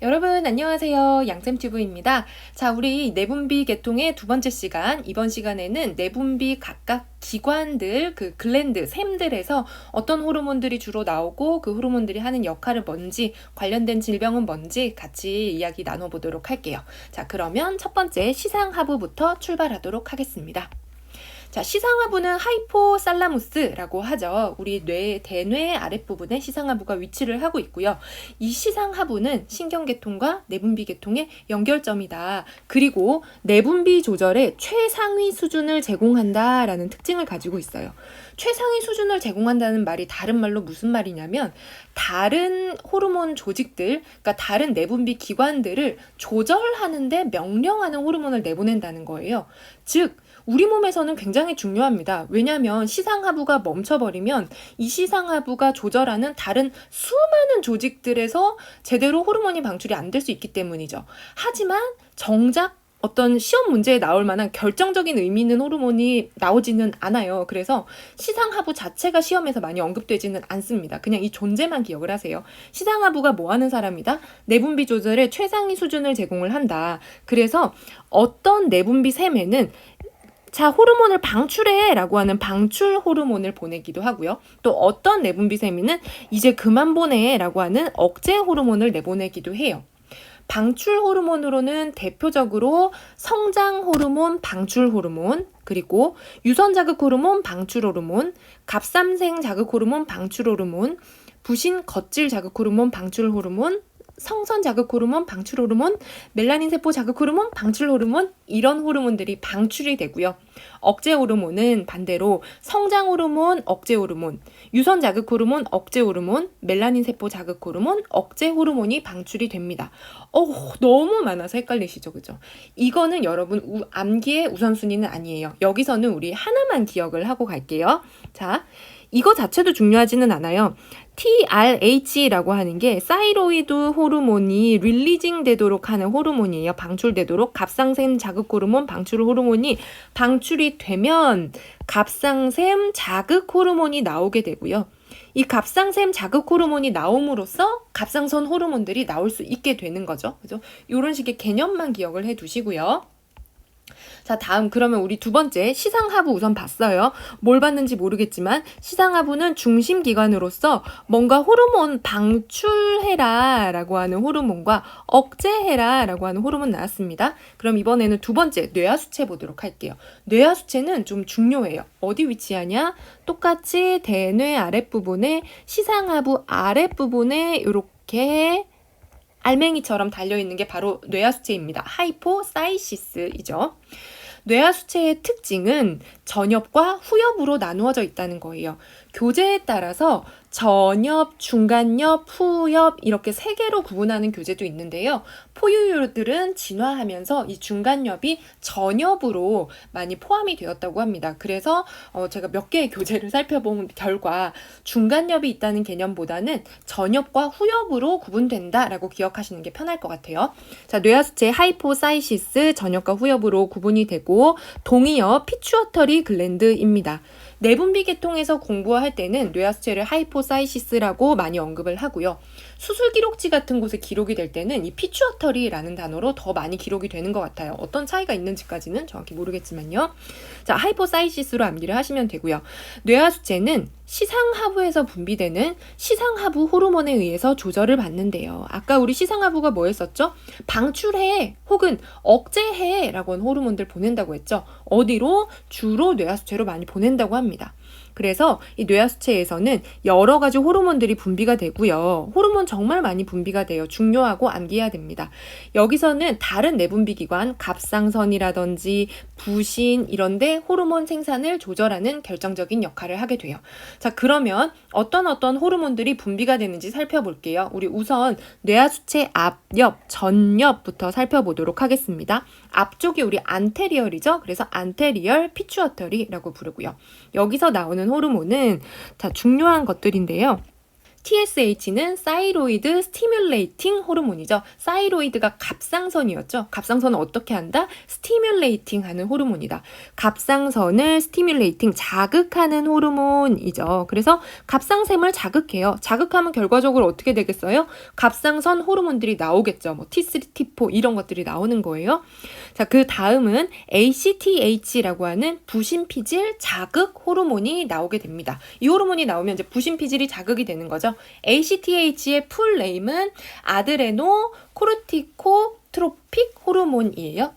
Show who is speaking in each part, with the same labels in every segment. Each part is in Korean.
Speaker 1: 여러분 안녕하세요. 양쌤튜브입니다. 자, 우리 내분비 계통의 두 번째 시간, 이번 시간에는 내분비 각각 기관들, 그 글랜드, 샘들에서 어떤 호르몬들이 주로 나오고 그 호르몬들이 하는 역할은 뭔지, 관련된 질병은 뭔지 같이 이야기 나눠보도록 할게요. 자, 그러면 첫 번째 시상하부부터 출발하도록 하겠습니다. 자, 시상하부는 하이포살라무스라고 하죠. 우리 대뇌 아랫부분에 시상하부가 위치를 하고 있고요. 이 시상하부는 신경계통과 내분비계통의 연결점이다. 그리고 내분비 조절의 최상위 수준을 제공한다라는 특징을 가지고 있어요. 최상위 수준을 제공한다는 말이 다른 말로 무슨 말이냐면 다른 호르몬 조직들, 그러니까 다른 내분비 기관들을 조절하는데 명령하는 호르몬을 내보낸다는 거예요. 즉, 우리 몸에서는 굉장히 중요합니다. 왜냐하면 시상하부가 멈춰버리면 이 시상하부가 조절하는 다른 수많은 조직들에서 제대로 호르몬이 방출이 안 될 수 있기 때문이죠. 하지만 정작 어떤 시험 문제에 나올 만한 결정적인 의미 있는 호르몬이 나오지는 않아요. 그래서 시상하부 자체가 시험에서 많이 언급되지는 않습니다. 그냥 이 존재만 기억을 하세요. 시상하부가 뭐 하는 사람이다? 내분비 조절의 최상위 수준을 제공을 한다. 그래서 어떤 내분비 샘에는 자, 호르몬을 방출해 라고 하는 방출 호르몬을 보내기도 하고요. 또 어떤 내분비 세미는 이제 그만 보내 라고 하는 억제 호르몬을 내보내기도 해요. 방출 호르몬으로는 대표적으로 성장 호르몬 방출 호르몬, 그리고 유선 자극 호르몬 방출 호르몬, 갑삼생 자극 호르몬 방출 호르몬, 부신 겉질 자극 호르몬 방출 호르몬, 성선 자극 호르몬, 방출 호르몬, 멜라닌 세포 자극 호르몬, 방출 호르몬, 이런 호르몬들이 방출이 되고요. 억제 호르몬은 반대로 성장 호르몬, 억제 호르몬, 유선 자극 호르몬, 억제 호르몬, 멜라닌 세포 자극 호르몬, 억제 호르몬이 방출이 됩니다. 너무 많아서 헷갈리시죠, 그죠? 이거는 여러분 암기의 우선순위는 아니에요. 여기서는 우리 하나만 기억을 하고 갈게요. 자, 이거 자체도 중요하지는 않아요. TRH라고 하는 게 사이로이드 호르몬이 릴리징 되도록 하는 호르몬이에요. 방출되도록 갑상샘 자극 호르몬 방출 호르몬이 방출이 되면 갑상샘 자극 호르몬이 나오게 되고요. 이 갑상샘 자극 호르몬이 나옴으로써 갑상선 호르몬들이 나올 수 있게 되는 거죠. 그죠? 이런 식의 개념만 기억을 해 두시고요. 자, 다음 그러면 우리 두 번째 시상하부 우선 봤어요. 뭘 봤는지 모르겠지만 시상하부는 중심기관으로서 뭔가 호르몬 방출해라 라고 하는 호르몬과 억제해라 라고 하는 호르몬 나왔습니다. 그럼 이번에는 두 번째 뇌하수체 보도록 할게요. 뇌하수체는 좀 중요해요. 어디 위치하냐? 똑같이 대뇌 아랫부분에 시상하부 아랫부분에 이렇게 알맹이처럼 달려있는 게 바로 뇌하수체입니다. 하이포사이시스이죠. 뇌하수체의 특징은 전엽과 후엽으로 나누어져 있다는 거예요. 교재에 따라서 전엽, 중간엽, 후엽 이렇게 세 개로 구분하는 교재도 있는데요. 포유류들은 진화하면서 이 중간엽이 전엽으로 많이 포함이 되었다고 합니다. 그래서 제가 몇 개의 교재를 살펴본 결과 중간엽이 있다는 개념보다는 전엽과 후엽으로 구분된다라고 기억하시는 게 편할 것 같아요. 자, 뇌하수체 하이포사이시스 전엽과 후엽으로 구분이 되고 동이엽 피추어터리 글랜드입니다. 내분비 계통에서 공부할 때는 뇌하수체를 하이포사이시스라고 많이 언급을 하고요. 수술 기록지 같은 곳에 기록이 될 때는 이 피추어터리라는 단어로 더 많이 기록이 되는 것 같아요. 어떤 차이가 있는지까지는 정확히 모르겠지만요. 자, 하이포사이시스로 암기를 하시면 되고요. 뇌하수체는 시상하부에서 분비되는 시상하부 호르몬에 의해서 조절을 받는데요. 아까 우리 시상하부가 뭐 했었죠? 방출해 혹은 억제해 라고 하는 호르몬들 보낸다고 했죠. 어디로? 주로 뇌하수체로 많이 보낸다고 합니다. 그래서 이 뇌하수체에서는 여러 가지 호르몬들이 분비가 되고요. 호르몬 정말 많이 분비가 돼요. 중요하고 암기해야 됩니다. 여기서는 다른 내분비 기관, 갑상선이라든지 부신 이런데 호르몬 생산을 조절하는 결정적인 역할을 하게 돼요. 자, 그러면 어떤 호르몬들이 분비가 되는지 살펴볼게요. 우리 우선 뇌하수체 앞옆, 전옆부터 살펴보도록 하겠습니다. 앞쪽이 우리 안테리얼이죠. 그래서 안테리얼 피추어터리라고 부르고요. 여기서 나오는 호르몬은 자, 중요한 것들인데요. TSH는 사이로이드 스티뮬레이팅 호르몬이죠. 사이로이드가 갑상선이었죠. 갑상선을 어떻게 한다? 스티뮬레이팅 하는 호르몬이다. 갑상선을 스티뮬레이팅, 자극하는 호르몬이죠. 그래서 갑상샘을 자극해요. 자극하면 결과적으로 어떻게 되겠어요? 갑상선 호르몬들이 나오겠죠. 뭐 T3, T4 이런 것들이 나오는 거예요. 자, 그 다음은 ACTH라고 하는 부신피질 자극 호르몬이 나오게 됩니다. 이 호르몬이 나오면 이제 부신피질이 자극이 되는 거죠. ACTH의 풀 네임은 아드레노 코르티코트로픽 호르몬이에요.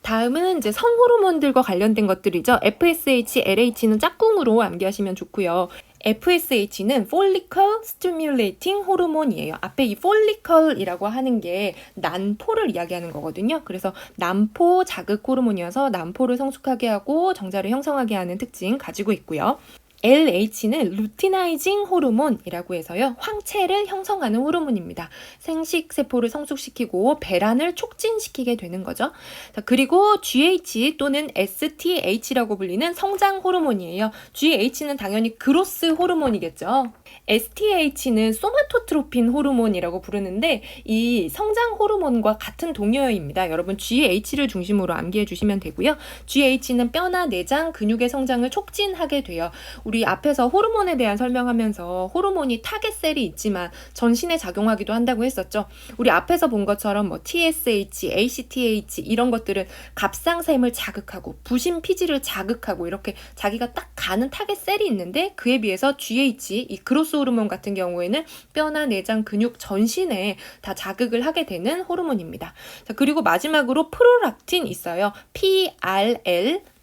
Speaker 1: 다음은 이제 성호르몬들과 관련된 것들이죠. FSH, LH는 짝꿍으로 암기하시면 좋고요. FSH는 Follicle Stimulating 호르몬이에요. 앞에 이 follicle이라고 하는 게 난포를 이야기하는 거거든요. 그래서 난포 자극 호르몬이어서 난포를 성숙하게 하고 정자를 형성하게 하는 특징 가지고 있고요. LH는 루티나이징 호르몬이라고 해서요. 황체를 형성하는 호르몬입니다. 생식세포를 성숙시키고 배란을 촉진시키게 되는 거죠. 자, 그리고 GH 또는 STH라고 불리는 성장 호르몬이에요. GH는 당연히 그로스 호르몬이겠죠. STH는 소마토트로핀 호르몬이라고 부르는데 이 성장 호르몬과 같은 동료어입니다. 여러분 GH를 중심으로 암기해 주시면 되고요. GH는 뼈나 내장, 근육의 성장을 촉진하게 돼요. 우리 앞에서 호르몬에 대한 설명하면서 호르몬이 타겟셀이 있지만 전신에 작용하기도 한다고 했었죠. 우리 앞에서 본 것처럼 뭐 TSH, ACTH 이런 것들은 갑상샘을 자극하고 부신피질을 자극하고 이렇게 자기가 딱 가는 타겟셀이 있는데 그에 비해서 GH, 이 그로스 호르몬 같은 경우에는 뼈나 내장, 근육 전신에 다 자극을 하게 되는 호르몬입니다. 자, 그리고 마지막으로 프로락틴 있어요.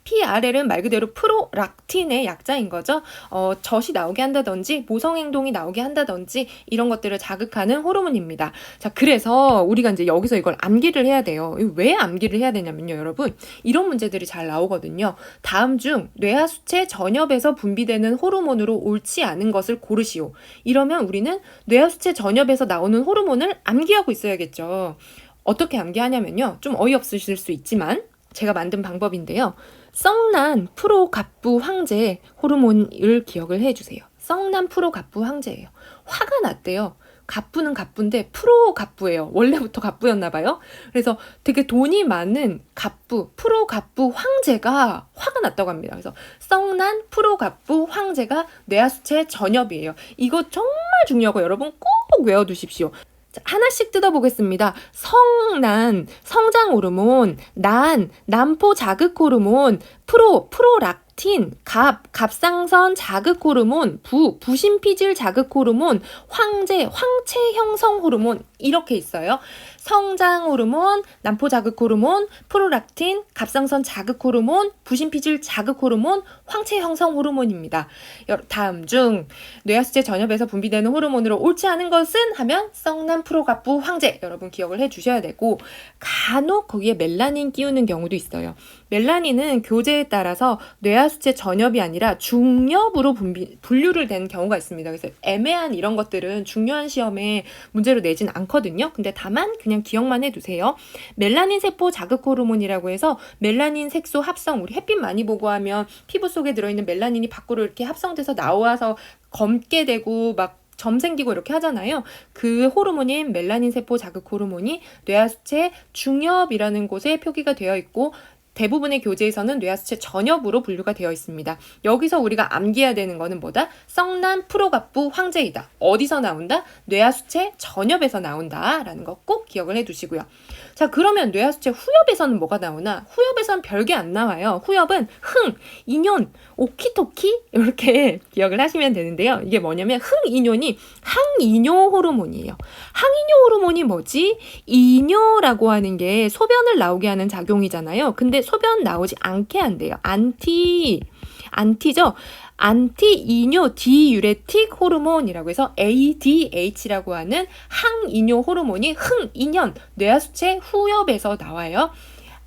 Speaker 1: PRL은 말 그대로 프로락틴의 약자인 거죠. 젖이 나오게 한다든지 모성행동이 나오게 한다든지 이런 것들을 자극하는 호르몬입니다. 자, 그래서 우리가 이제 여기서 이걸 암기를 해야 돼요. 왜 암기를 해야 되냐면요, 여러분. 이런 문제들이 잘 나오거든요. 다음 중 뇌하수체 전엽에서 분비되는 호르몬으로 옳지 않은 것을 고르시오. 이러면 우리는 뇌하수체 전엽에서 나오는 호르몬을 암기하고 있어야겠죠. 어떻게 암기하냐면요. 좀 어이없으실 수 있지만 제가 만든 방법인데요. 성난 프로갑부 황제 호르몬을 기억을 해주세요. 성난 프로갑부 황제예요. 화가 났대요. 갑부는 갑부인데 프로갑부예요. 원래부터 갑부였나 봐요. 그래서 되게 돈이 많은 갑부, 프로갑부 황제가 화가 났다고 합니다. 그래서 성난 프로갑부 황제가 뇌하수체 전엽이에요. 이거 정말 중요하고 여러분 꼭 외워두십시오. 하나씩 뜯어보겠습니다. 성난, 성장 호르몬, 난포 자극 호르몬, 프로락틴, 갑상선 자극 호르몬, 부신피질 자극 호르몬, 황체 형성 호르몬 이렇게 있어요. 성장 호르몬, 난포 자극 호르몬, 프로락틴, 갑상선 자극 호르몬, 부신피질 자극 호르몬, 황체 형성 호르몬입니다. 다음 중 뇌하수체 전엽에서 분비되는 호르몬으로 옳지 않은 것은 하면 성난 프로갑부 황제 여러분 기억을 해주셔야 되고 간혹 거기에 멜라닌 끼우는 경우도 있어요. 멜라닌은 교제에 따라서 뇌하수체 전엽이 아니라 중엽으로 분류를 되는 경우가 있습니다. 그래서 애매한 이런 것들은 중요한 시험에 문제로 내진 않거든요. 근데 다만 그냥 기억만 해두세요. 멜라닌 세포 자극 호르몬이라고 해서 멜라닌 색소 합성, 우리 햇빛 많이 보고 하면 피부 속에 들어있는 멜라닌이 밖으로 이렇게 합성돼서 나와서 검게 되고 막 점 생기고 이렇게 하잖아요. 그 호르몬인 멜라닌 세포 자극 호르몬이 뇌하수체 중엽이라는 곳에 표기가 되어 있고 대부분의 교재에서는 뇌하수체 전엽으로 분류가 되어 있습니다. 여기서 우리가 암기해야 되는 거는 뭐다? 성난 프로갑부 황제이다. 어디서 나온다? 뇌하수체 전엽에서 나온다라는 거 꼭 기억을 해두시고요. 자, 그러면 뇌하수체 후엽에서는 뭐가 나오나? 후엽에서는 별게 안 나와요. 후엽은 흥, 이뇰, 오키토키 이렇게 기억을 하시면 되는데요. 이게 뭐냐면 흥이뇰이 항이뇨 호르몬이에요. 항이뇨 호르몬이 뭐지? 이뇨라고 하는 게 소변을 나오게 하는 작용이잖아요. 근데 소변 나오지 않게 한대요. 안티죠. 안티이뇨 디유레틱 호르몬이라고 해서 ADH라고 하는 항이뇨 호르몬이 흥이뇰 뇌하수체 후엽에서 나와요.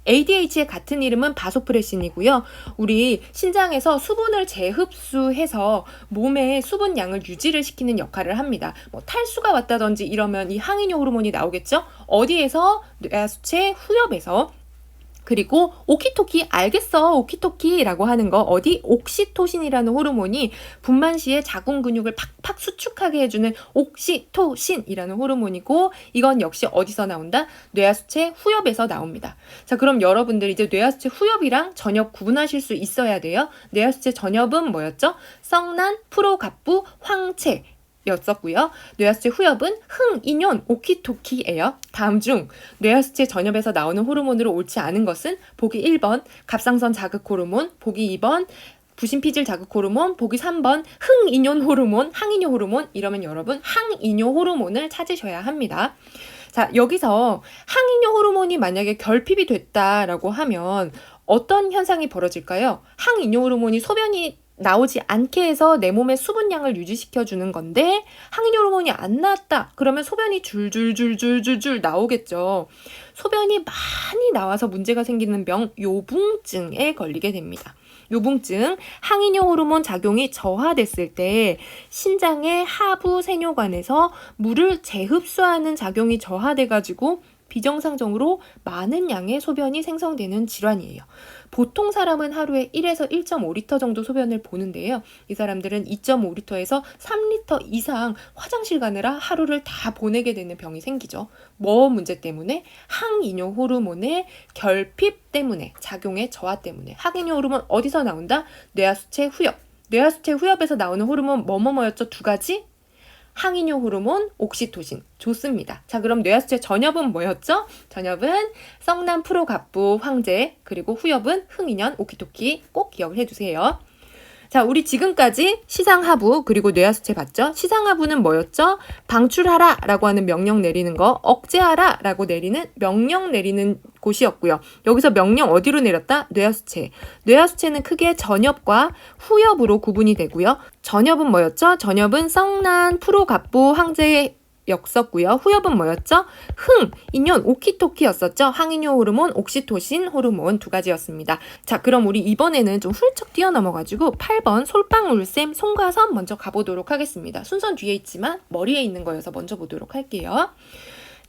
Speaker 1: ADH의 같은 이름은 바소프레신이고요. 우리 신장에서 수분을 재흡수해서 몸의 수분 양을 유지를 시키는 역할을 합니다. 뭐 탈수가 왔다든지 이러면 이 항이뇨 호르몬이 나오겠죠? 어디에서? 뇌하수체 후엽에서. 그리고 오키토키 알겠어 오키토키라고 하는 거 어디 옥시토신이라는 호르몬이 분만 시에 자궁 근육을 팍팍 수축하게 해주는 옥시토신이라는 호르몬이고 이건 역시 어디서 나온다? 뇌하수체 후엽에서 나옵니다. 자 그럼 여러분들 이제 뇌하수체 후엽이랑 전엽 구분하실 수 있어야 돼요. 뇌하수체 전엽은 뭐였죠? 성난, 프로갑부, 황체 였었고요. 뇌하수체 후엽은 흥, 인연, 오키토키예요. 다음 중 뇌하수체 전엽에서 나오는 호르몬으로 옳지 않은 것은 보기 1번 갑상선 자극 호르몬, 보기 2번 부신피질 자극 호르몬, 보기 3번 흥인효 호르몬, 항인효 호르몬 이러면 여러분 항인효 호르몬을 찾으셔야 합니다. 자 여기서 항인효 호르몬이 만약에 결핍이 됐다라고 하면 어떤 현상이 벌어질까요? 항인효 호르몬이 소변이 나오지 않게 해서 내 몸의 수분량을 유지시켜주는 건데 항인효 호르몬이 안 나왔다 그러면 소변이 줄줄줄줄줄줄 나오겠죠. 소변이 많이 나와서 문제가 생기는 병 요붕증에 걸리게 됩니다. 요붕증, 항인효 호르몬 작용이 저하됐을 때 신장의 하부 세뇨관에서 물을 재흡수하는 작용이 저하돼가지고 비정상적으로 많은 양의 소변이 생성되는 질환이에요. 보통 사람은 하루에 1에서 1.5리터 정도 소변을 보는데요. 이 사람들은 2.5리터에서 3리터 이상 화장실 가느라 하루를 다 보내게 되는 병이 생기죠. 뭐 문제 때문에? 항인효 호르몬의 결핍 때문에, 작용의 저하 때문에. 항인효 호르몬 어디서 나온다? 뇌하수체 후엽. 뇌하수체 후엽에서 나오는 호르몬 뭐뭐뭐였죠? 두 가지? 항인효 호르몬, 옥시토신. 좋습니다. 자, 그럼 뇌하수체 전엽은 뭐였죠? 전엽은 성난, 프로갑부, 황제, 그리고 후엽은 흥인연, 오키토키 꼭 기억을 해주세요. 자, 우리 지금까지 시상하부 그리고 뇌하수체 봤죠? 시상하부는 뭐였죠? 방출하라 라고 하는 명령 내리는 거, 억제하라 라고 내리는 명령 내리는 곳이었고요. 여기서 명령 어디로 내렸다? 뇌하수체. 뇌하수체는 크게 전엽과 후엽으로 구분이 되고요. 전엽은 뭐였죠? 전엽은 성난, 프로갑부, 황제 였었고요. 후엽은 뭐였죠? 흥, 인연, 오키토키였었죠. 항인효 호르몬, 옥시토신 호르몬 두 가지였습니다. 자, 그럼 우리 이번에는 좀 훌쩍 뛰어넘어가지고 8번 솔방울샘, 송가섬 먼저 가보도록 하겠습니다. 순서는 뒤에 있지만 머리에 있는 거여서 먼저 보도록 할게요.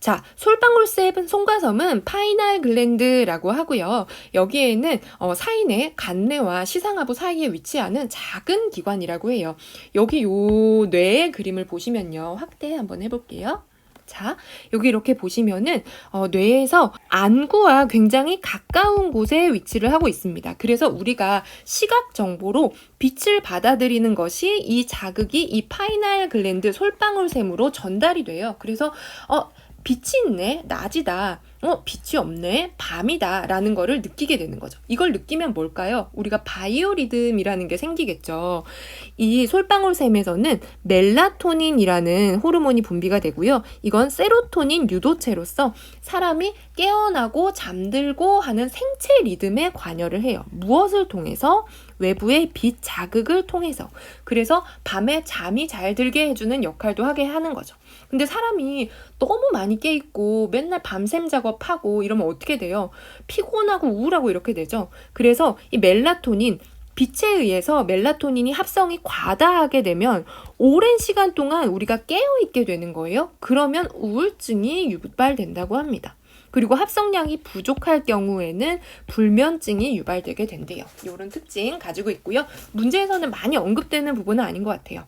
Speaker 1: 자, 솔방울샘 송가섬은 파이널 글랜드라고 하고요. 여기에는 사인의 간내와 시상하부 사이에 위치하는 작은 기관이라고 해요. 여기 요 뇌의 그림을 보시면요. 확대 한번 해볼게요. 자, 여기 이렇게 보시면은 뇌에서 안구와 굉장히 가까운 곳에 위치를 하고 있습니다. 그래서 우리가 시각 정보로 빛을 받아들이는 것이 이 자극이 이 파이널 글랜드 솔방울샘으로 전달이 돼요. 그래서 빛이 있네, 낮이다, 빛이 없네, 밤이다 라는 거를 느끼게 되는 거죠. 이걸 느끼면 뭘까요? 우리가 바이오리듬이라는 게 생기겠죠. 이 솔방울샘에서는 멜라토닌이라는 호르몬이 분비가 되고요. 이건 세로토닌 유도체로서 사람이 깨어나고 잠들고 하는 생체 리듬에 관여를 해요. 무엇을 통해서? 외부의 빛 자극을 통해서. 그래서 밤에 잠이 잘 들게 해주는 역할도 하게 하는 거죠. 근데 사람이 너무 많이 깨있고 맨날 밤샘 작업하고 이러면 어떻게 돼요? 피곤하고 우울하고 이렇게 되죠. 그래서 이 멜라토닌, 빛에 의해서 멜라토닌이 합성이 과다하게 되면 오랜 시간 동안 우리가 깨어있게 되는 거예요. 그러면 우울증이 유발된다고 합니다. 그리고 합성량이 부족할 경우에는 불면증이 유발되게 된대요. 이런 특징 가지고 있고요. 문제에서는 많이 언급되는 부분은 아닌 것 같아요.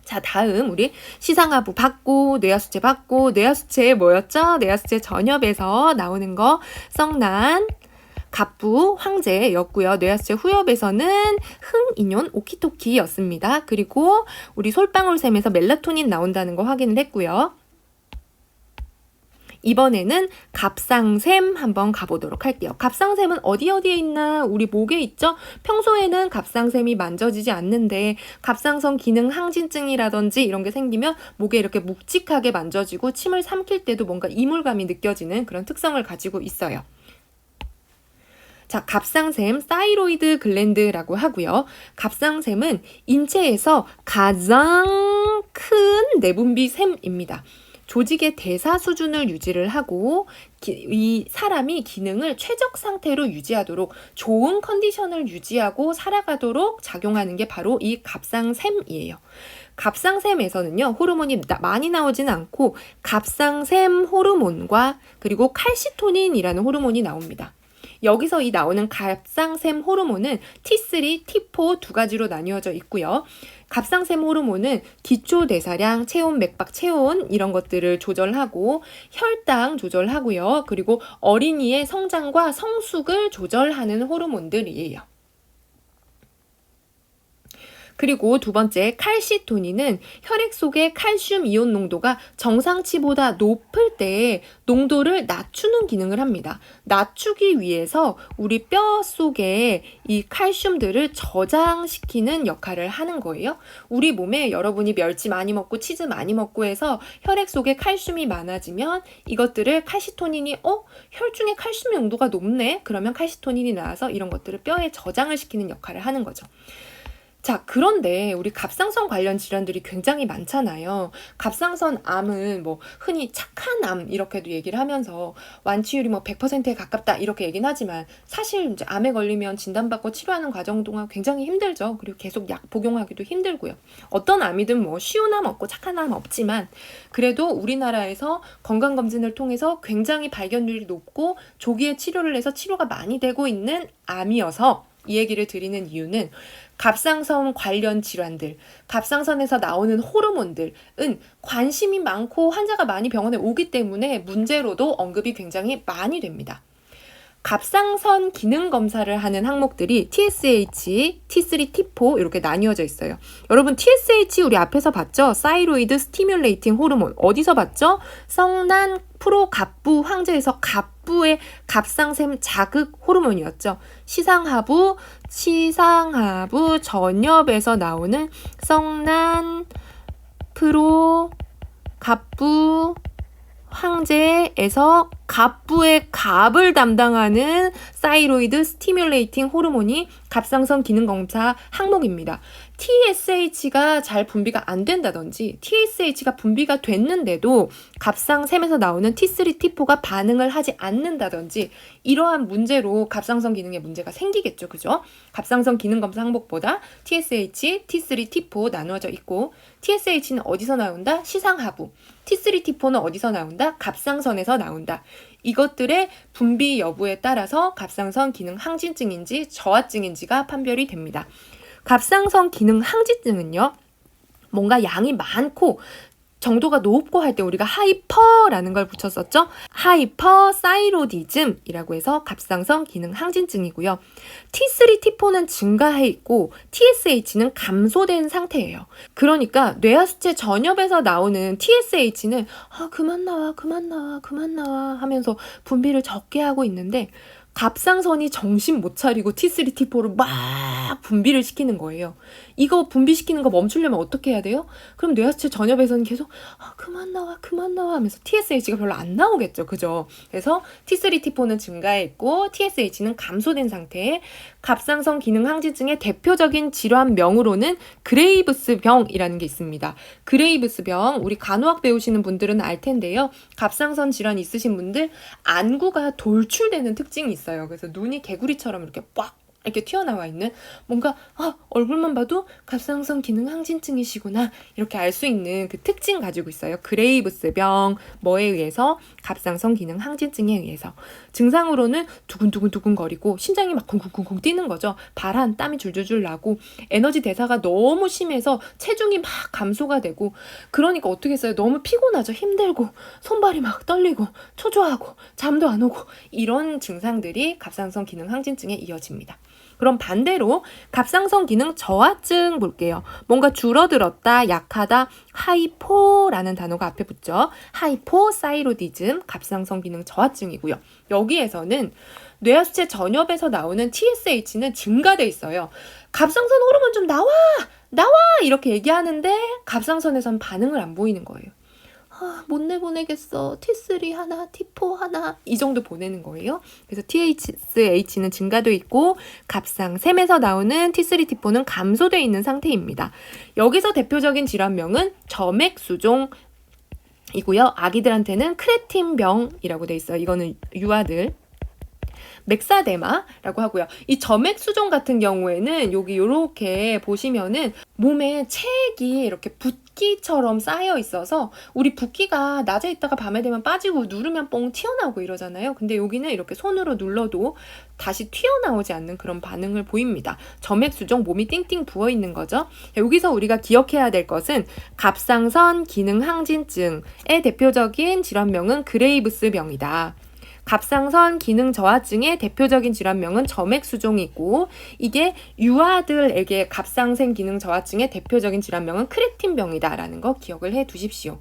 Speaker 1: 자, 다음 우리 시상하부 받고 뇌하수체 받고 뇌하수체 뭐였죠? 뇌하수체 전엽에서 나오는 거 성난, 갑부, 황제였고요. 뇌하수체 후엽에서는 흥, 인연, 오키토키였습니다. 그리고 우리 솔방울샘에서 멜라토닌 나온다는 거 확인을 했고요. 이번에는 갑상샘 한번 가보도록 할게요. 갑상샘은 어디에 있나? 우리 목에 있죠? 평소에는 갑상샘이 만져지지 않는데 갑상선 기능 항진증이라든지 이런 게 생기면 목에 이렇게 묵직하게 만져지고 침을 삼킬 때도 뭔가 이물감이 느껴지는 그런 특성을 가지고 있어요. 자, 갑상샘 사이로이드 글랜드라고 하고요. 갑상샘은 인체에서 가장 큰 내분비 샘입니다. 조직의 대사 수준을 유지를 하고 이 사람이 기능을 최적 상태로 유지하도록 좋은 컨디션을 유지하고 살아가도록 작용하는 게 바로 이 갑상샘이에요. 갑상샘에서는요, 호르몬이 많이 나오지는 않고 갑상샘 호르몬과 그리고 칼시토닌이라는 호르몬이 나옵니다. 여기서 이 나오는 갑상샘 호르몬은 T3, T4 두 가지로 나뉘어져 있고요. 갑상샘 호르몬은 기초 대사량, 체온, 맥박, 체온 이런 것들을 조절하고 혈당 조절하고요. 그리고 어린이의 성장과 성숙을 조절하는 호르몬들이에요. 그리고 두 번째 칼시토닌은 혈액 속의 칼슘 이온 농도가 정상치보다 높을 때 농도를 낮추는 기능을 합니다. 낮추기 위해서 우리 뼈 속에 이 칼슘들을 저장시키는 역할을 하는 거예요. 우리 몸에 여러분이 멸치 많이 먹고 치즈 많이 먹고 해서 혈액 속에 칼슘이 많아지면 이것들을 칼시토닌이 혈중에 칼슘 농도가 높네? 그러면 칼시토닌이 나와서 이런 것들을 뼈에 저장을 시키는 역할을 하는 거죠. 자, 그런데 우리 갑상선 관련 질환들이 굉장히 많잖아요. 갑상선 암은 뭐 흔히 착한 암 이렇게도 얘기를 하면서 완치율이 뭐 100%에 가깝다 이렇게 얘기는 하지만 사실 이제 암에 걸리면 진단받고 치료하는 과정 동안 굉장히 힘들죠. 그리고 계속 약 복용하기도 힘들고요. 어떤 암이든 뭐 쉬운 암 없고 착한 암 없지만 그래도 우리나라에서 건강검진을 통해서 굉장히 발견률이 높고 조기에 치료를 해서 치료가 많이 되고 있는 암이어서 이 얘기를 드리는 이유는 갑상선 관련 질환들, 갑상선에서 나오는 호르몬들은 관심이 많고 환자가 많이 병원에 오기 때문에 문제로도 언급이 굉장히 많이 됩니다. 갑상선 기능 검사를 하는 항목들이 TSH, T3, T4 이렇게 나뉘어져 있어요. 여러분 TSH 우리 앞에서 봤죠? 사이로이드 스티뮬레이팅 호르몬. 어디서 봤죠? 성난 프로갑부 황제에서 갑부의 갑상샘 자극 호르몬이었죠. 시상하부 전엽에서 나오는 성난 프로갑부 황제에서 갑부의 갑을 담당하는 사이로이드 스티뮬레이팅 호르몬이 갑상선 기능 검사 항목입니다. TSH가 잘 분비가 안 된다든지 TSH가 분비가 됐는데도 갑상샘에서 나오는 T3, T4가 반응을 하지 않는다든지 이러한 문제로 갑상선 기능에 문제가 생기겠죠. 그죠? 갑상선 기능 검사 항목보다 TSH, T3, T4 나누어져 있고 TSH는 어디서 나온다? 시상하부. T3, T4는 어디서 나온다? 갑상선에서 나온다. 이것들의 분비 여부에 따라서 갑상선 기능 항진증인지 저하증인지가 판별이 됩니다. 갑상선 기능 항진증은요, 뭔가 양이 많고 정도가 높고 할 때 우리가 하이퍼라는 걸 붙였었죠. 하이퍼사이로디즘이라고 해서 갑상선 기능 항진증이고요. T3, T4는 증가해 있고 TSH는 감소된 상태예요. 그러니까 뇌하수체 전엽에서 나오는 TSH는 그만 나와 하면서 분비를 적게 하고 있는데 갑상선이 정신 못 차리고 T3, T4를 막 분비를 시키는 거예요. 이거 분비시키는 거 멈추려면 어떻게 해야 돼요? 그럼 뇌하수체 전엽에서는 계속 그만 나와 하면서 TSH가 별로 안 나오겠죠. 그죠? 그래서 T3, T4는 증가했고 TSH는 감소된 상태에 갑상선 기능 항진증의 대표적인 질환명으로는 그레이브스병이라는 게 있습니다. 그레이브스병, 우리 간호학 배우시는 분들은 알 텐데요. 갑상선 질환 있으신 분들 안구가 돌출되는 특징이 있어요. 그래서 눈이 개구리처럼 이렇게 꽉 이렇게 튀어나와 있는 뭔가 얼굴만 봐도 갑상선 기능 항진증이시구나 이렇게 알 수 있는 그 특징 가지고 있어요. 그레이브스병 뭐에 의해서? 갑상선 기능 항진증에 의해서. 증상으로는 두근두근 거리고 심장이 막 쿵쿵쿵쿵 뛰는 거죠. 발한 땀이 줄줄줄 나고 에너지 대사가 너무 심해서 체중이 막 감소가 되고 그러니까 어떻게 했어요? 너무 피곤하죠. 힘들고 손발이 막 떨리고 초조하고 잠도 안 오고 이런 증상들이 갑상선 기능 항진증에 이어집니다. 그럼 반대로 갑상선 기능 저하증 볼게요. 뭔가 줄어들었다, 약하다, 하이포라는 단어가 앞에 붙죠. 하이포사이로디즘, 갑상선 기능 저하증이고요. 여기에서는 뇌하수체 전엽에서 나오는 TSH는 증가돼 있어요. 갑상선 호르몬 좀 나와 이렇게 얘기하는데 갑상선에선 반응을 안 보이는 거예요. 못 내보내겠어. T3 하나, T4 하나 이 정도 보내는 거예요. 그래서 TSH는 증가돼 있고 갑상샘에서 나오는 T3, T4는 감소돼 있는 상태입니다. 여기서 대표적인 질환명은 점액수종이고요. 아기들한테는 크레틴병이라고 돼 있어요. 이거는 유아들. 맥사데마라고 하고요. 이 점액수종 같은 경우에는 여기 이렇게 보시면은 몸에 체액이 이렇게 붓기처럼 쌓여 있어서 우리 붓기가 낮에 있다가 밤에 되면 빠지고 누르면 뽕 튀어나오고 이러잖아요. 근데 여기는 이렇게 손으로 눌러도 다시 튀어나오지 않는 그런 반응을 보입니다. 점액수종 몸이 띵띵 부어있는 거죠. 여기서 우리가 기억해야 될 것은 갑상선 기능 항진증의 대표적인 질환명은 그레이브스병이다. 갑상선 기능 저하증의 대표적인 질환명은 점액수종이고, 이게 유아들에게 갑상선 기능 저하증의 대표적인 질환명은 크레틴병이다라는 거 기억을 해 두십시오.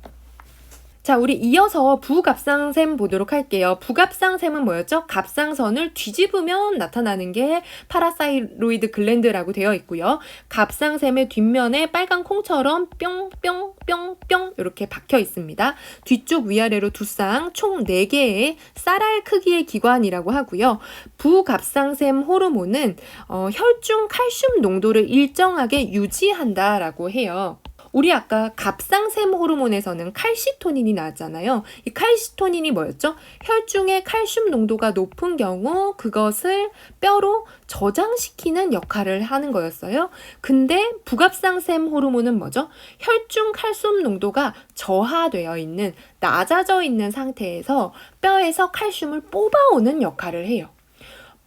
Speaker 1: 자, 우리 이어서 부갑상샘 보도록 할게요. 부갑상샘은 뭐였죠? 갑상선을 뒤집으면 나타나는 게 파라사이로이드 글랜드라고 되어 있고요. 갑상샘의 뒷면에 빨간 콩처럼 뿅뿅뿅뿅 이렇게 박혀 있습니다. 뒤쪽 위아래로 두 쌍, 총 4개의 쌀알 크기의 기관이라고 하고요. 부갑상샘 호르몬은 혈중 칼슘 농도를 일정하게 유지한다라고 해요. 우리 아까 갑상샘 호르몬에서는 칼시토닌이 나왔잖아요. 이 칼시토닌이 뭐였죠? 혈중의 칼슘 농도가 높은 경우 그것을 뼈로 저장시키는 역할을 하는 거였어요. 근데 부갑상샘 호르몬은 뭐죠? 혈중 칼슘 농도가 저하되어 있는, 낮아져 있는 상태에서 뼈에서 칼슘을 뽑아오는 역할을 해요.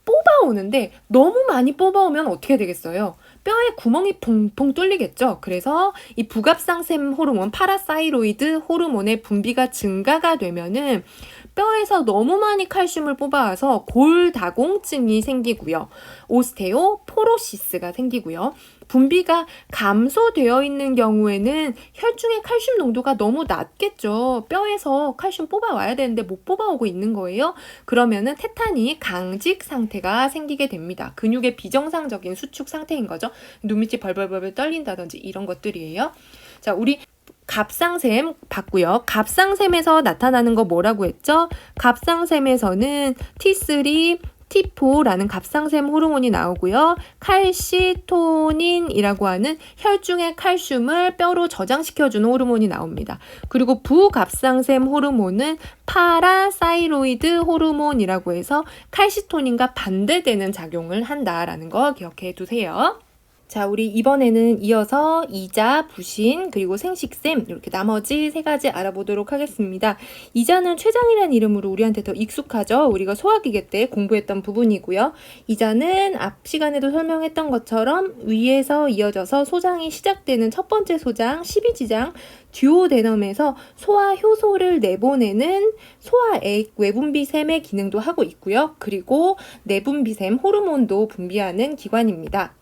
Speaker 1: 뽑아오는데 너무 많이 뽑아오면 어떻게 되겠어요? 뼈에 구멍이 퐁퐁 뚫리겠죠. 그래서 이 부갑상샘 호르몬, 파라사이로이드 호르몬의 분비가 증가가 되면은 뼈에서 너무 많이 칼슘을 뽑아와서 골다공증이 생기고요. 오스테오포로시스가 생기고요. 분비가 감소되어 있는 경우에는 혈중의 칼슘 농도가 너무 낮겠죠. 뼈에서 칼슘 뽑아와야 되는데 못 뽑아오고 있는 거예요. 그러면은 테타니 강직 상태가 생기게 됩니다. 근육의 비정상적인 수축 상태인 거죠. 눈밑이 벌벌벌 떨린다든지 이런 것들이에요. 자, 우리 갑상샘 봤고요. 갑상샘에서 나타나는 거 뭐라고 했죠? 갑상샘에서는 T3, T4라는 갑상샘 호르몬이 나오고요. 칼시토닌이라고 하는 혈중의 칼슘을 뼈로 저장시켜주는 호르몬이 나옵니다. 그리고 부갑상샘 호르몬은 파라사이로이드 호르몬이라고 해서 칼시토닌과 반대되는 작용을 한다라는 거 기억해 두세요. 자, 우리 이번에는 이어서 이자, 부신, 그리고 생식샘 이렇게 나머지 3가지 알아보도록 하겠습니다. 이자는 췌장이라는 이름으로 우리한테 더 익숙하죠. 우리가 소화기계 때 공부했던 부분이고요. 이자는 앞 시간에도 설명했던 것처럼 위에서 이어져서 소장이 시작되는 첫 번째 소장, 12지장, 듀오데넘에서 소화 효소를 내보내는 소화액 외분비샘의 기능도 하고 있고요. 그리고 내분비샘 호르몬도 분비하는 기관입니다.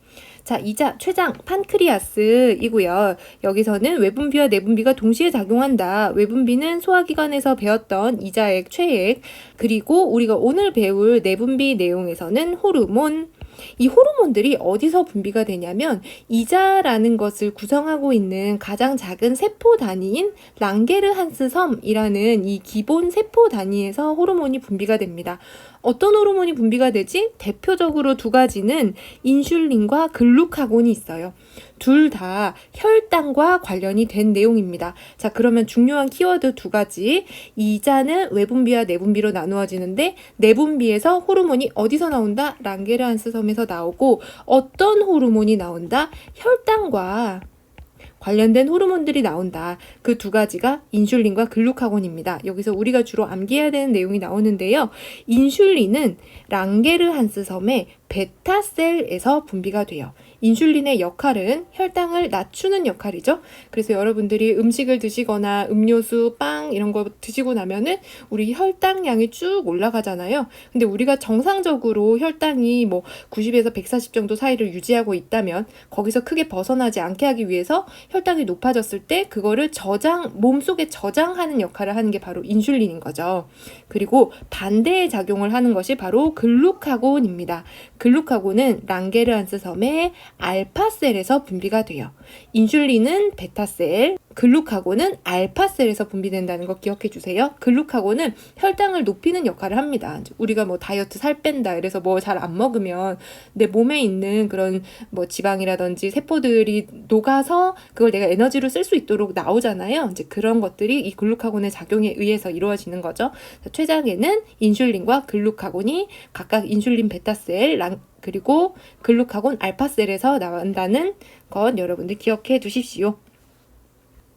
Speaker 1: 자, 이자, 췌장, 판크리아스이고요. 여기서는 외분비와 내분비가 동시에 작용한다. 외분비는 소화기관에서 배웠던 이자액, 췌액, 그리고 우리가 오늘 배울 내분비 내용에서는 호르몬, 이 호르몬들이 어디서 분비가 되냐면 이자라는 것을 구성하고 있는 가장 작은 세포 단위인 랑게르한스 섬이라는 이 기본 세포 단위에서 호르몬이 분비가 됩니다. 어떤 호르몬이 분비가 되지? 대표적으로 2가지는 인슐린과 글루카곤이 있어요. 둘 다 혈당과 관련이 된 내용입니다. 자, 그러면 중요한 키워드 2가지. 이자는 외분비와 내분비로 나누어지는데 내분비에서 호르몬이 어디서 나온다? 랑게르한스 섬에서 나오고, 어떤 호르몬이 나온다? 혈당과 관련된 호르몬들이 나온다. 그 2가지가 인슐린과 글루카곤입니다. 여기서 우리가 주로 암기해야 되는 내용이 나오는데요. 인슐린은 랑게르한스 섬의 베타셀에서 분비가 돼요. 인슐린의 역할은 혈당을 낮추는 역할이죠. 그래서 여러분들이 음식을 드시거나 음료수, 빵 이런 거 드시고 나면은 우리 혈당량이 쭉 올라가잖아요. 근데 우리가 정상적으로 혈당이 뭐 90에서 140 정도 사이를 유지하고 있다면 거기서 크게 벗어나지 않게 하기 위해서 혈당이 높아졌을 때 그거를 몸속에 저장하는 역할을 하는 게 바로 인슐린인 거죠. 그리고 반대의 작용을 하는 것이 바로 글루카곤입니다. 글루카곤은 랑게르한스 섬의 알파셀에서 분비가 돼요. 인슐린은 베타셀, 글루카곤은 알파셀에서 분비된다는 거 기억해 주세요. 글루카곤은 혈당을 높이는 역할을 합니다. 우리가 뭐 다이어트 살 뺀다 이래서 뭐 잘 안 먹으면 내 몸에 있는 그런 뭐 지방이라든지 세포들이 녹아서 그걸 내가 에너지로 쓸 수 있도록 나오잖아요. 이제 그런 것들이 이 글루카곤의 작용에 의해서 이루어지는 거죠. 췌장에는 인슐린과 글루카곤이 각각 인슐린 베타셀, 그리고 글루카곤 알파셀에서 나온다는 건 여러분들 기억해 두십시오.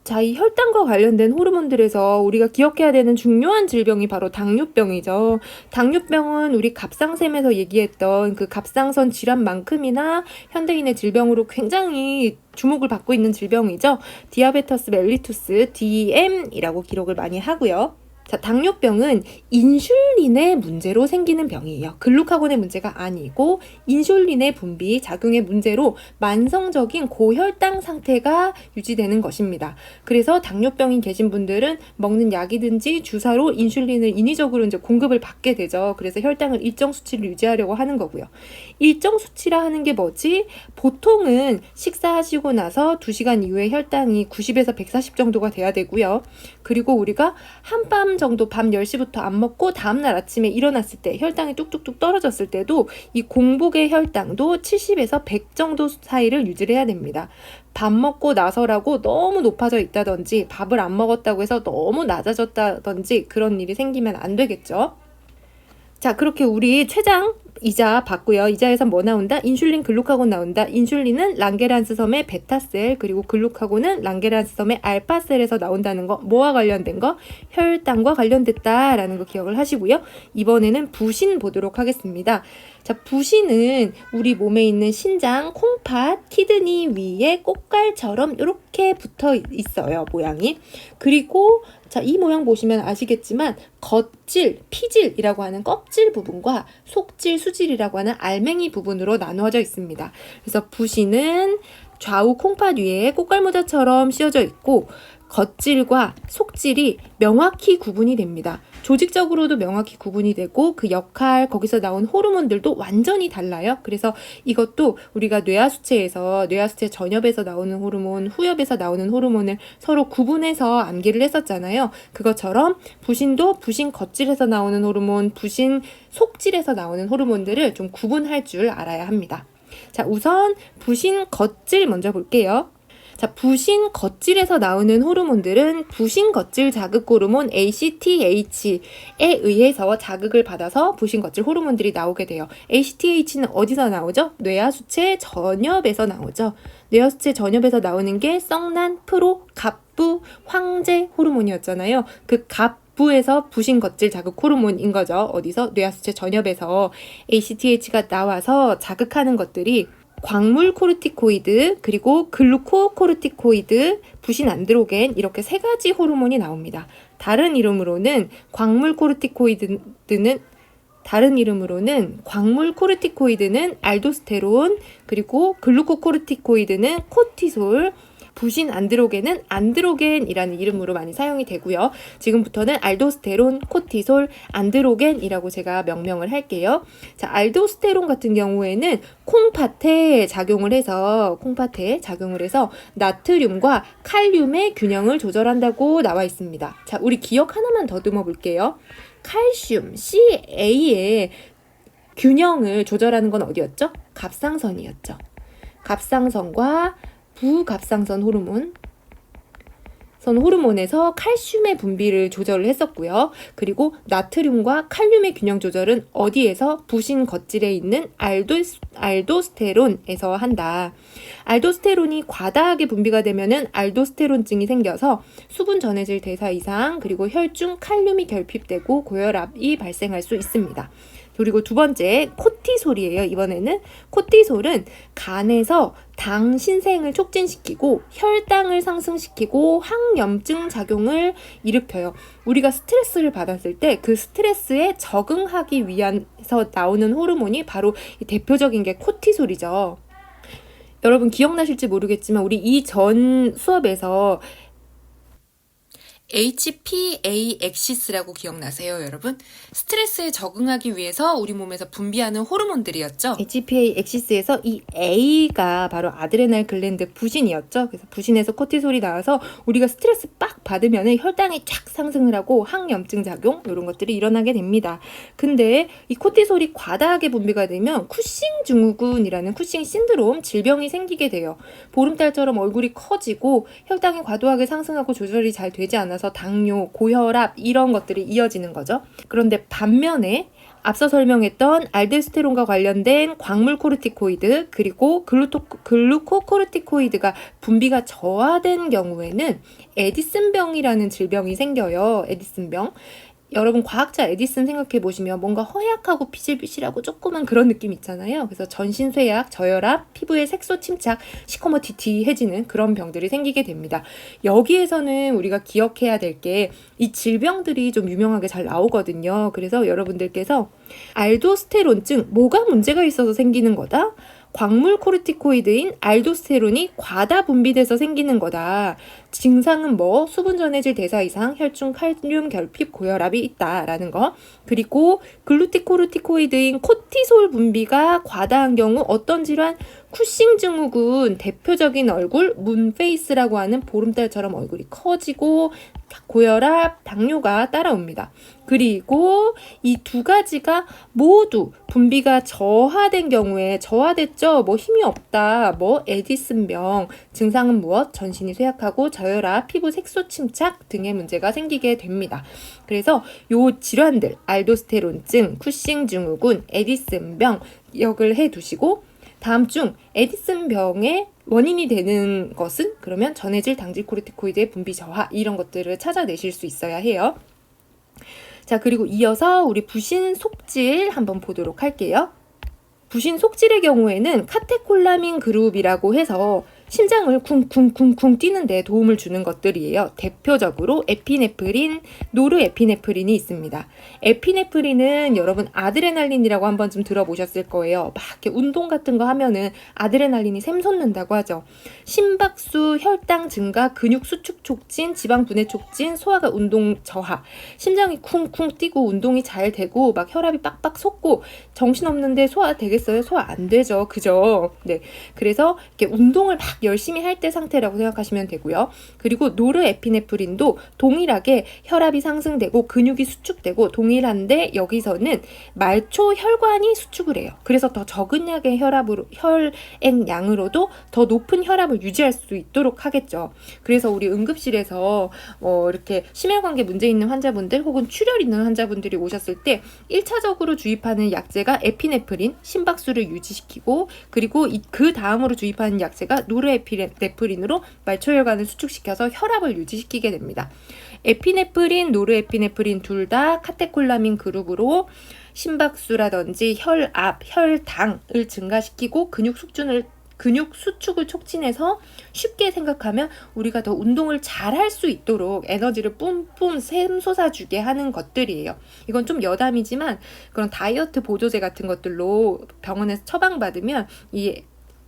Speaker 1: 자, 이 혈당과 관련된 호르몬들에서 우리가 기억해야 되는 중요한 질병이 바로 당뇨병이죠. 당뇨병은 우리 갑상샘에서 얘기했던 그 갑상선 질환만큼이나 현대인의 질병으로 굉장히 주목을 받고 있는 질병이죠. 디아베터스 멜리투스, DM이라고 기록을 많이 하고요. 자, 당뇨병은 인슐린의 문제로 생기는 병이에요. 글루카곤의 문제가 아니고 인슐린의 분비, 작용의 문제로 만성적인 고혈당 상태가 유지되는 것입니다. 그래서 당뇨병이 계신 분들은 먹는 약이든지 주사로 인슐린을 인위적으로 이제 공급을 받게 되죠. 그래서 혈당을 일정 수치를 유지하려고 하는 거고요. 일정 수치라 하는 게 뭐지? 보통은 식사하시고 나서 2시간 이후에 혈당이 90에서 140 정도가 돼야 되고요. 그리고 우리가 한밤 정도 밤 10시부터 안 먹고 다음날 아침에 일어났을 때 혈당이 뚝뚝뚝 떨어졌을 때도 이 공복의 혈당도 70에서 100 정도 사이를 유지를 해야 됩니다. 밥 먹고 나서라고 너무 높아져 있다든지 밥을 안 먹었다고 해서 너무 낮아졌다든지 그런 일이 생기면 안 되겠죠. 자, 그렇게 우리 췌장 이자 봤고요. 이자에서 뭐 나온다? 인슐린, 글루카곤 나온다. 인슐린은 랑게란스 섬의 베타셀, 그리고 글루카곤은 랑게란스 섬의 알파셀에서 나온다는 거. 뭐와 관련된 거? 혈당과 관련됐다라는 거 기억을 하시고요. 이번에는 부신 보도록 하겠습니다. 자, 부신은 우리 몸에 있는 신장, 콩팥, 키드니 위에 꽃갈처럼 이렇게 붙어 있어요, 모양이. 그리고 자, 이 모양 보시면 아시겠지만 겉질, 피질이라고 하는 껍질 부분과 속질, 수질이라고 하는 알맹이 부분으로 나누어져 있습니다. 그래서 부신은 좌우 콩팥 위에 꽃갈모자처럼 씌워져 있고 겉질과 속질이 명확히 구분이 됩니다. 조직적으로도 명확히 구분이 되고 그 역할, 거기서 나온 호르몬들도 완전히 달라요. 그래서 이것도 우리가 뇌하수체에서 뇌하수체 전엽에서 나오는 호르몬, 후엽에서 나오는 호르몬을 서로 구분해서 암기를 했었잖아요. 그것처럼 부신도 부신 겉질에서 나오는 호르몬, 부신 속질에서 나오는 호르몬들을 좀 구분할 줄 알아야 합니다. 자, 우선 부신 겉질 먼저 볼게요. 자, 부신 겉질에서 나오는 호르몬들은 부신 겉질 자극 호르몬 ACTH에 의해서 자극을 받아서 부신 겉질 호르몬들이 나오게 돼요. ACTH는 어디서 나오죠? 뇌하수체 전엽에서 나오죠. 뇌하수체 전엽에서 나오는 게 성난, 프로, 갑부, 황제 호르몬이었잖아요. 그 갑부에서 부신 겉질 자극 호르몬인 거죠. 어디서? 뇌하수체 전엽에서 ACTH가 나와서 자극하는 것들이 광물 코르티코이드, 그리고 글루코코르티코이드, 부신 안드로겐 이렇게 세 가지 호르몬이 나옵니다. 다른 이름으로는 광물 코르티코이드는 알도스테론, 그리고 글루코코르티코이드는 코티솔, 부신 안드로겐은 안드로겐이라는 이름으로 많이 사용이 되고요. 지금부터는 알도스테론, 코티솔, 안드로겐이라고 제가 명명을 할게요. 자, 알도스테론 같은 경우에는 콩팥에 작용을 해서 나트륨과 칼륨의 균형을 조절한다고 나와 있습니다. 자, 우리 기억 하나만 더듬어 볼게요. 칼슘, CA의 균형을 조절하는 건 어디였죠? 갑상선이었죠. 갑상선과 부갑상선 호르몬에서 칼슘의 분비를 조절을 했었고요. 그리고 나트륨과 칼륨의 균형 조절은 어디에서? 부신 겉질에 있는 알도스테론에서 한다. 알도스테론이 과다하게 분비가 되면은 알도스테론증이 생겨서 수분 전해질 대사 이상, 그리고 혈중 칼륨이 결핍되고 고혈압이 발생할 수 있습니다. 그리고 두 번째 코티솔이에요. 이번에는 코티솔은 간에서 당 신생을 촉진시키고 혈당을 상승시키고 항염증 작용을 일으켜요. 우리가 스트레스를 받았을 때 그 스트레스에 적응하기 위해서 나오는 호르몬이 바로 대표적인 게 코티솔이죠. 여러분 기억나실지 모르겠지만 우리 이전 수업에서 HPA 엑시스라고 기억나세요, 여러분? 스트레스에 적응하기 위해서 우리 몸에서 분비하는 호르몬들이었죠. HPA 엑시스에서 이 A가 바로 아드레날 글랜드 부신이었죠. 그래서 부신에서 코티솔이 나와서 우리가 스트레스 빡 받으면 혈당이 쫙 상승을 하고 항염증 작용 이런 것들이 일어나게 됩니다. 근데 이 코티솔이 과다하게 분비가 되면 쿠싱 증후군이라는 쿠싱 신드롬 질병이 생기게 돼요. 보름달처럼 얼굴이 커지고 혈당이 과도하게 상승하고 조절이 잘 되지 않아서 당뇨, 고혈압 이런 것들이 이어지는 거죠. 그런데 반면에 앞서 설명했던 알도스테론과 관련된 광물 코르티코이드 그리고 글루코코르티코이드가 분비가 저하된 경우에는 에디슨병이라는 질병이 생겨요. 에디슨병. 여러분 과학자 에디슨 생각해 보시면 뭔가 허약하고 피실피실하고 조그만 그런 느낌 있잖아요. 그래서 전신 쇠약, 저혈압, 피부의 색소 침착, 시커멓티티해지는 그런 병들이 생기게 됩니다. 여기에서는 우리가 기억해야 될 게 이 질병들이 좀 유명하게 잘 나오거든요. 그래서 여러분들께서 알도스테론증 뭐가 문제가 있어서 생기는 거다? 광물 코르티코이드인 알도스테론이 과다 분비돼서 생기는 거다. 증상은 뭐? 수분 전해질 대사 이상, 혈중 칼륨 결핍, 고혈압이 있다라는 거. 그리고 글루티코르티코이드인 코티솔 분비가 과다한 경우 어떤 질환? 쿠싱 증후군, 대표적인 얼굴, 문페이스라고 하는 보름달처럼 얼굴이 커지고 고혈압, 당뇨가 따라옵니다. 그리고 이 두 가지가 모두 분비가 저하된 경우에 저하됐죠. 뭐 힘이 없다, 뭐 에디슨병, 증상은 무엇? 전신이 쇠약하고 저혈압, 피부 색소 침착 등의 문제가 생기게 됩니다. 그래서 요 질환들, 알도스테론증, 쿠싱 증후군, 에디슨병 기억을 해두시고 다음 중 에디슨병의 원인이 되는 것은 그러면 전해질 당질 코르티코이드의 분비 저하 이런 것들을 찾아내실 수 있어야 해요. 자, 그리고 이어서 우리 부신 속질 한번 보도록 할게요. 부신 속질의 경우에는 카테콜라민 그룹이라고 해서 심장을 쿵쿵쿵쿵 뛰는데 도움을 주는 것들이에요. 대표적으로 에피네프린, 노르에피네프린이 있습니다. 에피네프린은 여러분 아드레날린이라고 한 번쯤 들어보셨을 거예요. 막 이렇게 운동 같은 거 하면은 아드레날린이 샘솟는다고 하죠. 심박수, 혈당 증가, 근육 수축 촉진, 지방 분해 촉진, 소화가 운동 저하, 심장이 쿵쿵 뛰고 운동이 잘 되고 막 혈압이 빡빡 솟고 정신없는데 소화 되겠어요? 소화 안 되죠. 그죠? 네. 그래서 이렇게 운동을 막 열심히 할 때 상태라고 생각하시면 되고요. 그리고 노르에피네프린도 동일하게 혈압이 상승되고 근육이 수축되고 동일한데 여기서는 말초 혈관이 수축을 해요. 그래서 더 적은 약의 혈액 양으로도 더 높은 혈압을 유지할 수 있도록 하겠죠. 그래서 우리 응급실에서 이렇게 심혈관계 문제 있는 환자분들 혹은 출혈 있는 환자분들이 오셨을 때 1차적으로 주입하는 약제가 에피네프린, 심박수를 유지시키고 그리고 그 다음으로 주입하는 약제가 노르에피네프린으로 말초혈관을 수축시켜서 혈압을 유지시키게 됩니다. 에피네프린, 노르에피네프린 둘 다 카테콜라민 그룹으로 심박수라든지 혈압, 혈당을 증가시키고 근육 수축을 촉진해서 쉽게 생각하면 우리가 더 운동을 잘 할 수 있도록 에너지를 뿜뿜 샘솟아주게 하는 것들이에요. 이건 좀 여담이지만 그런 다이어트 보조제 같은 것들로 병원에서 처방받으면 이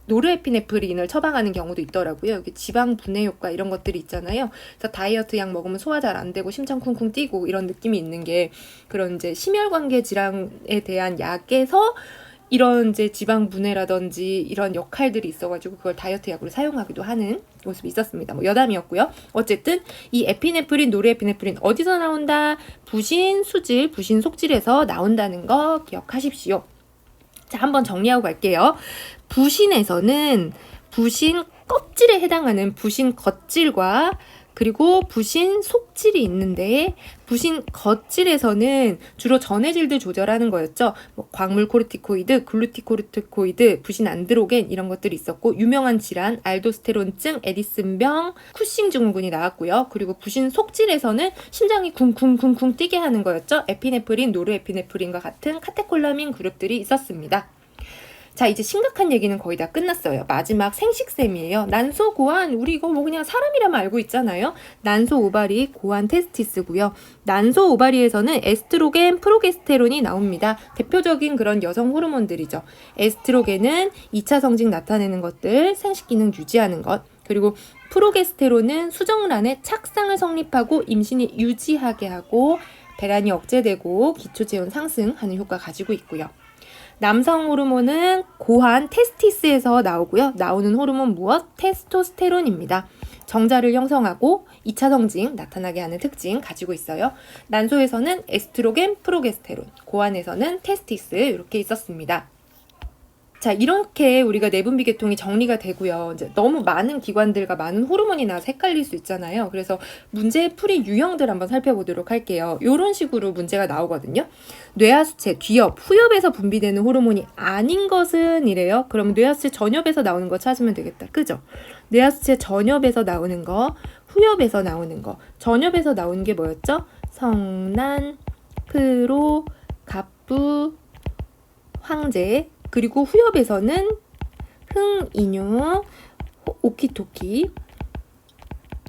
Speaker 1: 노르에피네프린을 처방하는 경우도 있더라고요. 여기 지방 분해 효과 이런 것들이 있잖아요. 그래서 다이어트 약 먹으면 소화 잘 안 되고 심장 쿵쿵 뛰고 이런 느낌이 있는 게 그런 이제 심혈관계 질환에 대한 약에서 이런 이제 지방 분해라든지 이런 역할들이 있어가지고 그걸 다이어트 약으로 사용하기도 하는 모습이 있었습니다. 뭐 여담이었고요. 어쨌든 이 에피네프린, 노르에피네프린 어디서 나온다? 부신 수질, 부신 속질에서 나온다는 거 기억하십시오. 자, 한번 정리하고 갈게요. 부신에서는 부신 껍질에 해당하는 부신 겉질과 그리고 부신 속질이 있는데 부신 겉질에서는 주로 전해질들 조절하는 거였죠. 뭐 광물 코르티코이드, 글루티코르티코이드, 부신 안드로겐 이런 것들이 있었고 유명한 질환 알도스테론증, 에디슨병, 쿠싱 증후군이 나왔고요. 그리고 부신 속질에서는 심장이 쿵쿵쿵쿵 뛰게 하는 거였죠. 에피네프린, 노르에피네프린과 같은 카테콜라민 그룹들이 있었습니다. 자, 이제 심각한 얘기는 거의 다 끝났어요. 마지막 생식샘이에요. 난소, 고환, 우리 이거 뭐 그냥 사람이라면 알고 있잖아요. 난소, 오바리, 고환, 테스티스고요. 난소, 오바리에서는 에스트로겐, 프로게스테론이 나옵니다. 대표적인 그런 여성 호르몬들이죠. 에스트로겐은 2차 성징 나타내는 것들, 생식 기능 유지하는 것. 그리고 프로게스테론은 수정란의 착상을 성립하고 임신이 유지하게 하고 배란이 억제되고 기초체온 상승하는 효과 가지고 있고요. 남성 호르몬은 고환 테스티스에서 나오고요. 나오는 호르몬 무엇? 테스토스테론입니다. 정자를 형성하고 2차 성징 나타나게 하는 특징 가지고 있어요. 난소에서는 에스트로겐, 프로게스테론, 고환에서는 테스티스 이렇게 있었습니다. 자, 이렇게 우리가 내분비 계통이 정리가 되고요. 이제 너무 많은 기관들과 많은 호르몬이 나와서 헷갈릴 수 있잖아요. 그래서 문제의 풀이 유형들 한번 살펴보도록 할게요. 이런 식으로 문제가 나오거든요. 뇌하수체, 뒤엽, 후엽에서 분비되는 호르몬이 아닌 것은 이래요. 그럼 뇌하수체 전엽에서 나오는 거 찾으면 되겠다. 그죠? 뇌하수체 전엽에서 나오는 거, 후엽에서 나오는 거. 전엽에서 나오는 게 뭐였죠? 성난, 프로, 갑부, 황제. 그리고 후엽에서는 흥, 인유, 오키토키.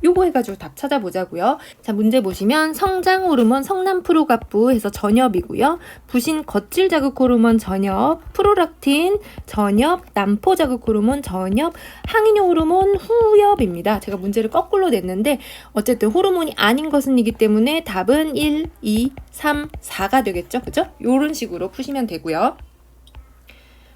Speaker 1: 요거 해가지고 답 찾아보자고요. 자, 문제 보시면 성장 호르몬 성난 프로갑부 해서 전엽이고요. 부신 거칠 자극 호르몬 전엽, 프로락틴 전엽, 난포 자극 호르몬 전엽, 항인효 호르몬 후엽입니다. 제가 문제를 거꾸로 냈는데 어쨌든 호르몬이 아닌 것은 이기 때문에 답은 1, 2, 3, 4가 되겠죠. 그죠? 요런 식으로 푸시면 되고요.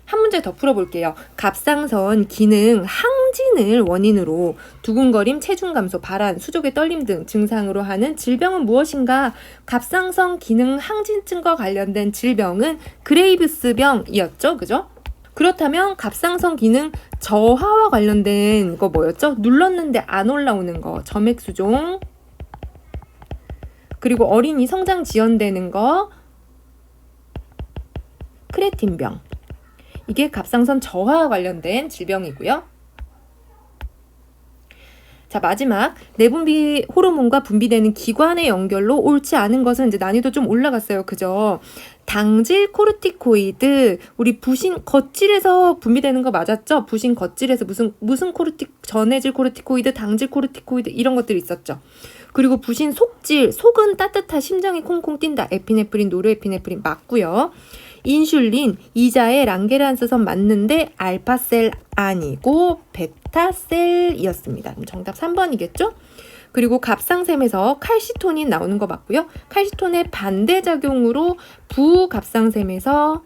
Speaker 1: 한 문제 더 풀어볼게요. 갑상선 기능 항진을 원인으로 두근거림, 체중 감소, 발한, 수족의 떨림 등 증상으로 하는 질병은 무엇인가? 갑상선 기능 항진증과 관련된 질병은 그레이브스병이었죠. 그죠? 그렇다면 갑상선 기능 저하와 관련된 거 뭐였죠? 눌렀는데 안 올라오는 거, 점액수종. 그리고 어린이 성장 지연되는 거, 크레틴병. 이게 갑상선 저하와 관련된 질병이고요. 자, 마지막 내분비 호르몬과 분비되는 기관의 연결로 옳지 않은 것은 이제 난이도 좀 올라갔어요. 그죠? 당질 코르티코이드, 우리 부신 겉질에서 분비되는 거 맞았죠? 부신 겉질에서 무슨 전해질 코르티코이드, 당질 코르티코이드 이런 것들이 있었죠. 그리고 부신 속질, 속은 따뜻하, 심장이 콩콩 뛴다. 에피네프린, 노르에피네프린 맞고요. 인슐린, 이자에 랑게란스선 맞는데 알파셀 아니고 베타셀이었습니다. 정답 3번이겠죠? 그리고 갑상샘에서 칼시토닌 나오는 거 맞고요. 칼시톤의 반대작용으로 부갑상샘에서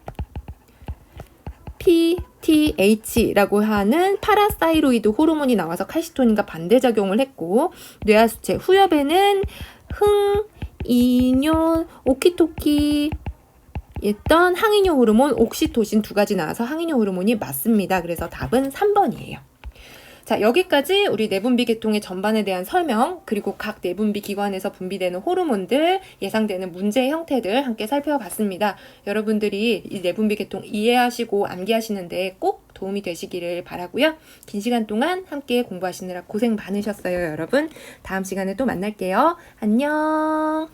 Speaker 1: PTH라고 하는 파라사이로이드 호르몬이 나와서 칼시토닌과 반대작용을 했고, 뇌하수체 후엽에는 흥, 인유, 오키토키 했던 항인효 호르몬, 옥시토신 두 가지 나와서 항인효 호르몬이 맞습니다. 그래서 답은 3번이에요. 자, 여기까지 우리 내분비 계통의 전반에 대한 설명, 그리고 각 내분비 기관에서 분비되는 호르몬들, 예상되는 문제의 형태들 함께 살펴봤습니다. 여러분들이 이 내분비 계통 이해하시고 암기하시는데 꼭 도움이 되시기를 바라고요. 긴 시간 동안 함께 공부하시느라 고생 많으셨어요, 여러분. 다음 시간에 또 만날게요. 안녕.